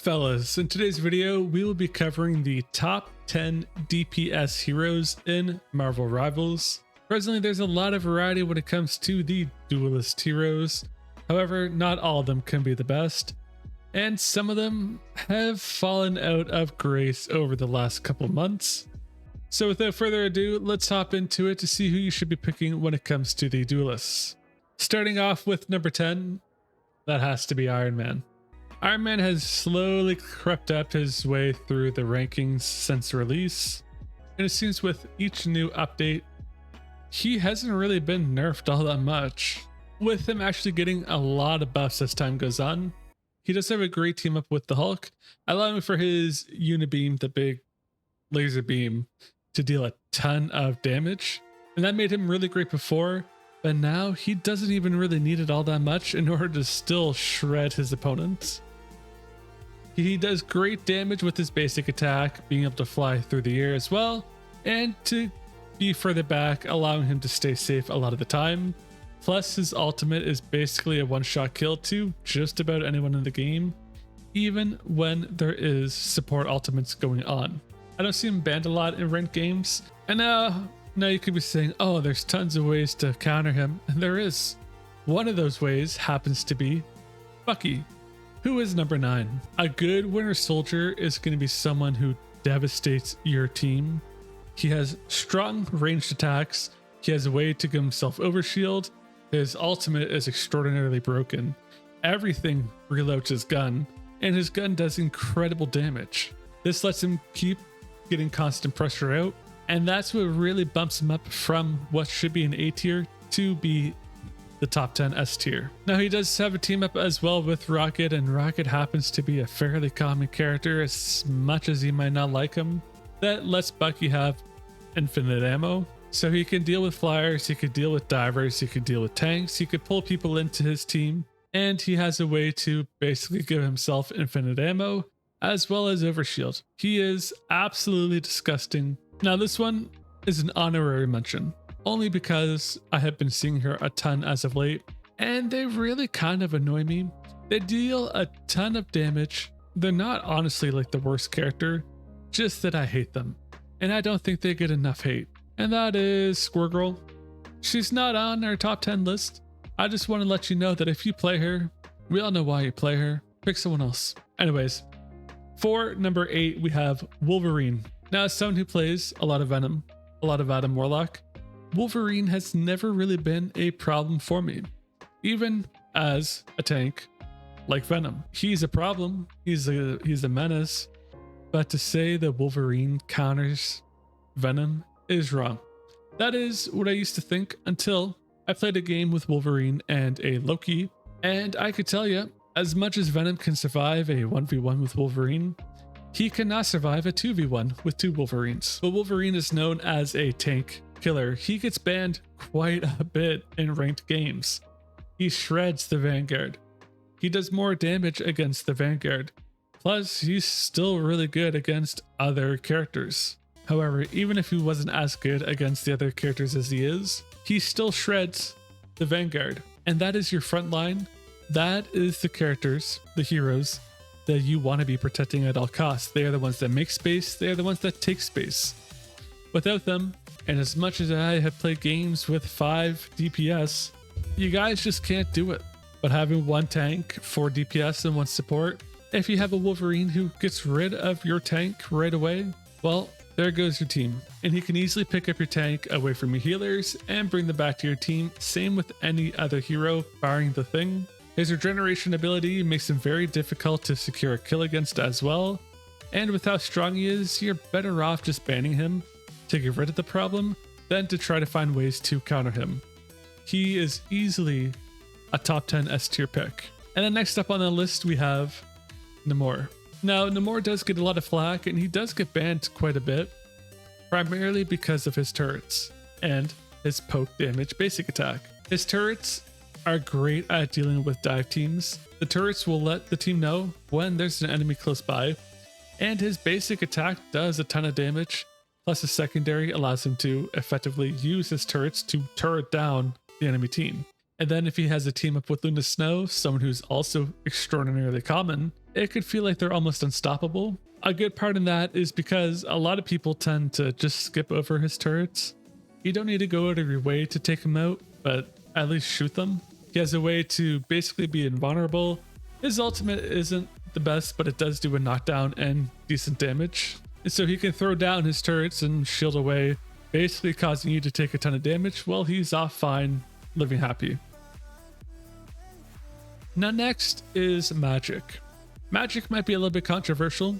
fellas, in today's video we will be covering the top 10 DPS heroes in Marvel Rivals. Presently there's a lot of variety when it comes to the duelist heroes, however not all of them can be the best, and some of them have fallen out of grace over the last couple months. So without further ado, let's hop into it to see who you should be picking when it comes to the duelists. Starting off with number 10, that has to be Iron Man. Iron Man has slowly crept up his way through the rankings since release, and it seems with each new update, he hasn't really been nerfed all that much, with him actually getting a lot of buffs as time goes on. He does have a great team up with the Hulk, allowing for his Unibeam, the big laser beam, to deal a ton of damage, and that made him really great before, but now he doesn't even really need it all that much in order to still shred his opponents. He does great damage with his basic attack, being able to fly through the air as well, and to be further back, allowing him to stay safe a lot of the time. Plus his ultimate is basically a one-shot kill to just about anyone in the game, even when there is support ultimates going on. I don't see him banned a lot in ranked games, and now you could be saying, oh, there's tons of ways to counter him, and there is. One of those ways happens to be Bucky, who is number 9. A good Winter Soldier is going to be someone who devastates your team. He has strong ranged attacks, he has a way to give himself overshield, his ultimate is extraordinarily broken, everything reloads his gun, and his gun does incredible damage. This lets him keep getting constant pressure out, and that's what really bumps him up from what should be an A tier to be the top 10 S tier. Now he does have a team up as well with Rocket, and Rocket happens to be a fairly common character as much as you might not like him. That lets Bucky have infinite ammo, so he can deal with flyers, he could deal with divers, he could deal with tanks, he could pull people into his team, and he has a way to basically give himself infinite ammo as well as overshield. He is absolutely disgusting. Now this one is an honorary mention, only because I have been seeing her a ton as of late, and they really kind of annoy me. They deal a ton of damage. They're not honestly like the worst character, just that I hate them, and I don't think they get enough hate. And that is Squirrel Girl. She's not on our top 10 list. I just want to let you know that if you play her, we all know why you play her. Pick someone else. Anyways, for number 8, we have Wolverine. Now, as someone who plays a lot of Venom, a lot of Adam Warlock, Wolverine has never really been a problem for me. Even as a tank like Venom, he's a problem. He's a menace. But to say that Wolverine counters Venom is wrong. That is what I used to think until I played a game with Wolverine and a Loki, and I could tell you, as much as Venom can survive a 1v1 with Wolverine, he cannot survive a 2v1 with 2 Wolverines. But Wolverine is known as a tank killer. He gets banned quite a bit in ranked games. He shreds the Vanguard. He does more damage against the Vanguard. Plus, he's still really good against other characters. However, even if he wasn't as good against the other characters as he is, he still shreds the Vanguard. And that is your front line. That is the characters, the heroes, that you want to be protecting at all costs. They are the ones that make space. They are the ones that take space. Without them, and as much as I have played games with 5 DPS, you guys just can't do it. But having 1 tank, 4 DPS, and 1 support, if you have a Wolverine who gets rid of your tank right away, well, there goes your team. And he can easily pick up your tank away from your healers and bring them back to your team. Same with any other hero, barring the Thing. His regeneration ability makes him very difficult to secure a kill against as well. And with how strong he is, you're better off just banning him to get rid of the problem than to try to find ways to counter him. He is easily a top 10 S tier pick. And then next up on the list, we have Namor. Now, Namor does get a lot of flack, and he does get banned quite a bit, primarily because of his turrets and his poke damage basic attack. His turrets are great at dealing with dive teams. The turrets will let the team know when there's an enemy close by, and his basic attack does a ton of damage, plus his secondary allows him to effectively use his turrets to turret down the enemy team. And then if he has a team up with Luna Snow, someone who's also extraordinarily common, it could feel like they're almost unstoppable. A good part in that is because a lot of people tend to just skip over his turrets. You don't need to go out of your way to take him out, but at least shoot them. He has a way to basically be invulnerable. His ultimate isn't the best, but it does do a knockdown and decent damage. And so he can throw down his turrets and shield away, basically causing you to take a ton of damage while he's off fine, living happy. Now next is Magik. Magik might be a little bit controversial,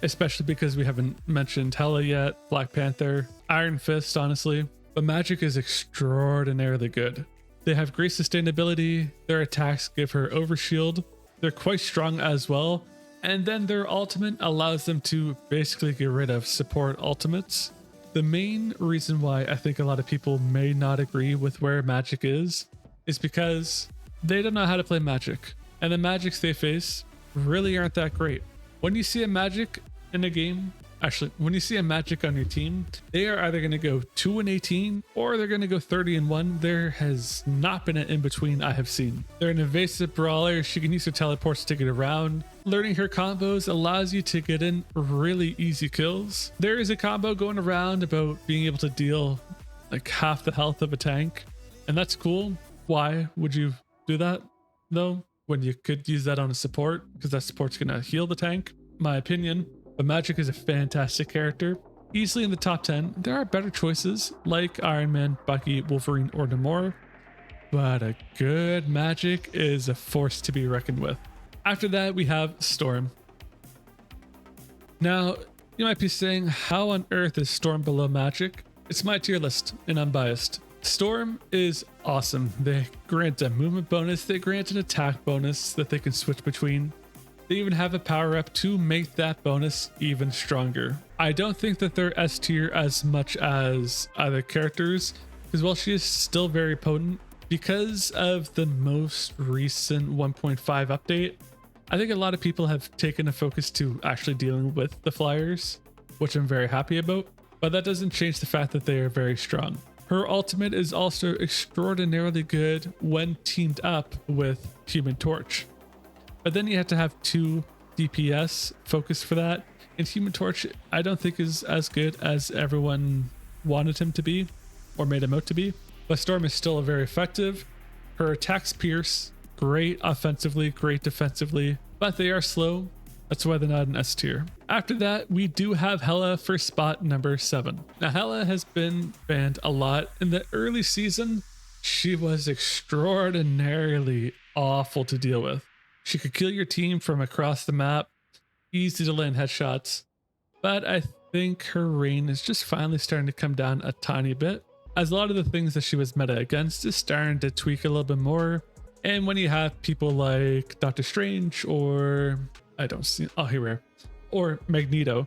especially because we haven't mentioned Hela yet, Black Panther, Iron Fist, honestly. But Magik is extraordinarily good. They have great sustainability, their attacks give her overshield, they're quite strong as well, and then their ultimate allows them to basically get rid of support ultimates. The main reason why I think a lot of people may not agree with where Magik is because they don't know how to play Magik, and the Magiks they face really aren't that great. When you see a Magik in a game, actually, when you see a Magik on your team, they are either going to go 2-18 or they're going to go 30-1. There has not been an in-between I have seen. They're an evasive brawler. She can use her teleports to get around. Learning her combos allows you to get in really easy kills. There is a combo going around about being able to deal like half the health of a tank, and that's cool. Why would you do that though, when you could use that on a support? Because that support's going to heal the tank, my opinion. But Magik is a fantastic character, easily in the top 10. There are better choices like Iron Man, Bucky, Wolverine, or Namor, but a good Magik is a force to be reckoned with. After that, we have Storm. Now, you might be saying, how on earth is Storm below Magik? It's my tier list, and I'm biased. Storm is awesome. They grant a movement bonus, they grant an attack bonus that they can switch between. They even have a power up to make that bonus even stronger. I don't think that they're S tier as much as other characters, because while she is still very potent, because of the most recent 1.5 update, I think a lot of people have taken a focus to actually dealing with the flyers, which I'm very happy about, but that doesn't change the fact that they are very strong. Her ultimate is also extraordinarily good when teamed up with Human Torch. But then you have to have 2 DPS focused for that. And Human Torch, I don't think is as good as everyone wanted him to be or made him out to be. But Storm is still very effective. Her attacks pierce, great offensively, great defensively, but they are slow. That's why they're not an S tier. After that, we do have Hela for spot number 7. Now, Hela has been banned a lot. In the early season, she was extraordinarily awful to deal with. She could kill your team from across the map, easy to land headshots, but I think her reign is just finally starting to come down a tiny bit, as a lot of the things that she was meta against is starting to tweak a little bit more. And when you have people like Doctor Strange or or Magneto,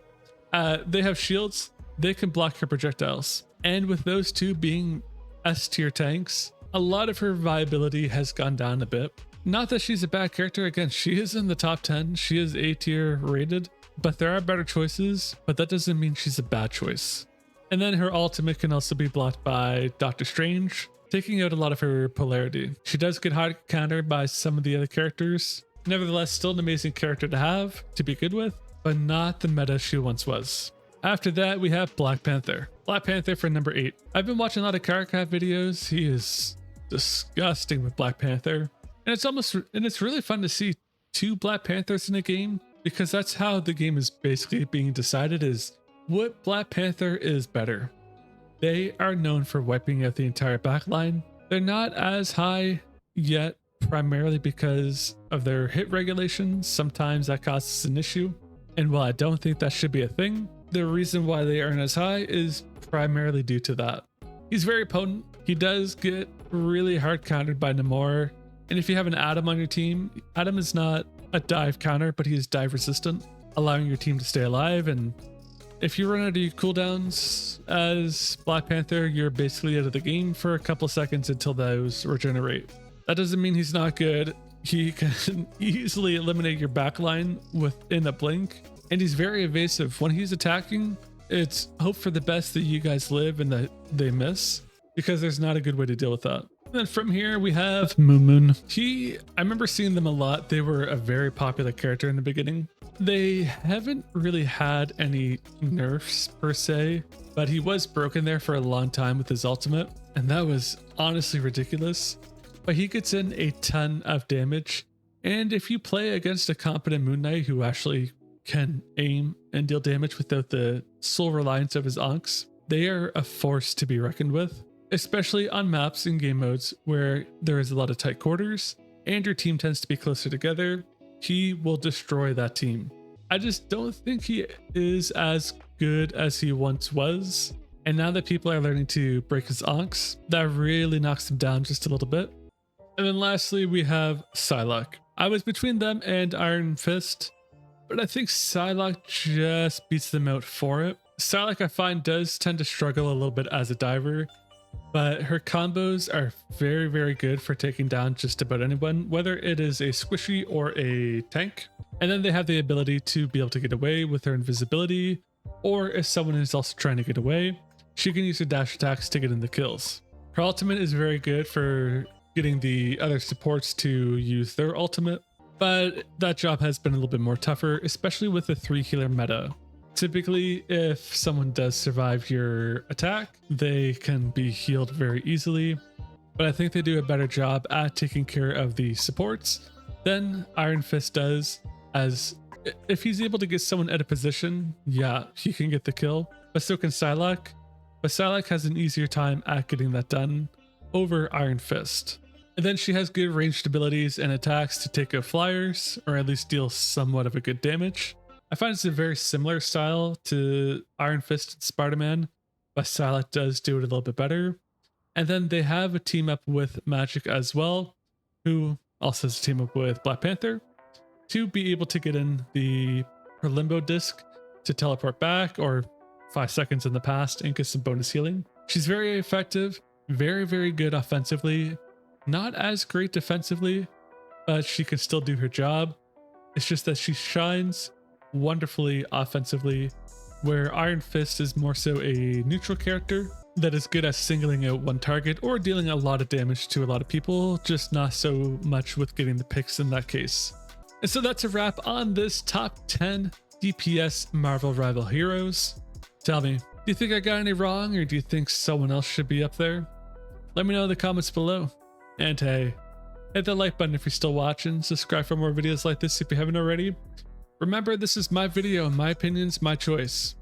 they have shields, they can block her projectiles. And with those two being S tier tanks, a lot of her viability has gone down a bit. Not that she's a bad character, again, she is in the top 10, she is A tier rated, but there are better choices, but that doesn't mean she's a bad choice. And then her ultimate can also be blocked by Doctor Strange, taking out a lot of her polarity. She does get hard countered by some of the other characters. Nevertheless, still an amazing character to have, to be good with, but not the meta she once was. After that, we have Black Panther. Black Panther for number 8. I've been watching a lot of Karakhat videos. He is disgusting with Black Panther. And it's really fun to see 2 Black Panthers in a game, because that's how the game is basically being decided, is what Black Panther is better. They are known for wiping out the entire backline. They're not as high yet, primarily because of their hit regulations. Sometimes that causes an issue. And while I don't think that should be a thing, the reason why they aren't as high is primarily due to that. He's very potent. He does get really hard countered by Namor. And if you have an Adam on your team, Adam is not a dive counter, but he is dive resistant, allowing your team to stay alive. And if you run out of your cooldowns as Black Panther, you're basically out of the game for a couple seconds until those regenerate. That doesn't mean he's not good. He can easily eliminate your backline within a blink, and he's very evasive. When he's attacking, it's hope for the best that you guys live and that they miss, because there's not a good way to deal with that. And then from here we have Moon. I remember seeing them a lot. They were a very popular character in the beginning. They haven't really had any nerfs per se, but he was broken there for a long time with his ultimate, and that was honestly ridiculous. But he gets in a ton of damage, and if you play against a competent Moon Knight who actually can aim and deal damage without the sole reliance of his onks, they are a force to be reckoned with, especially on maps and game modes where there is a lot of tight quarters and your team tends to be closer together. He will destroy that team. I just don't think he is as good as he once was. And now that people are learning to break his onks, that really knocks him down just a little bit. And then lastly, we have Psylocke. I was between them and Iron Fist, but I think Psylocke just beats them out for it. Psylocke, I find, does tend to struggle a little bit as a diver, but her combos are very, very good for taking down just about anyone, whether it is a squishy or a tank. And then they have the ability to be able to get away with her invisibility, or if someone is also trying to get away, she can use her dash attacks to get in the kills. Her ultimate is very good for getting the other supports to use their ultimate, but that job has been a little bit more tougher, especially with the 3 healer meta. Typically, if someone does survive your attack, they can be healed very easily, but I think they do a better job at taking care of the supports than Iron Fist does, as if he's able to get someone out of position, yeah, he can get the kill, but so can Psylocke. But Psylocke has an easier time at getting that done over Iron Fist. And then she has good ranged abilities and attacks to take out flyers, or at least deal somewhat of a good damage. I find it's a very similar style to Iron Fist and Spider-Man, but Psylocke does do it a little bit better. And then they have a team up with Magik as well, who also has a team up with Black Panther, to be able to get in her limbo disc to teleport back, or 5 seconds in the past, and get some bonus healing. She's very effective, very, very good offensively, not as great defensively, but she can still do her job. It's just that she shines wonderfully offensively, where Iron Fist is more so a neutral character that is good at singling out one target or dealing a lot of damage to a lot of people, just not so much with getting the picks in that case. And so that's a wrap on this top 10 DPS Marvel Rival heroes. Tell me, do you think I got any wrong, or do you think someone else should be up there? Let me know in the comments below. And hey, hit that like button if you're still watching, subscribe for more videos like this if you haven't already. Remember, this is my video, my opinions, my choice,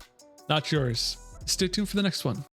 not yours. Stay tuned for the next one.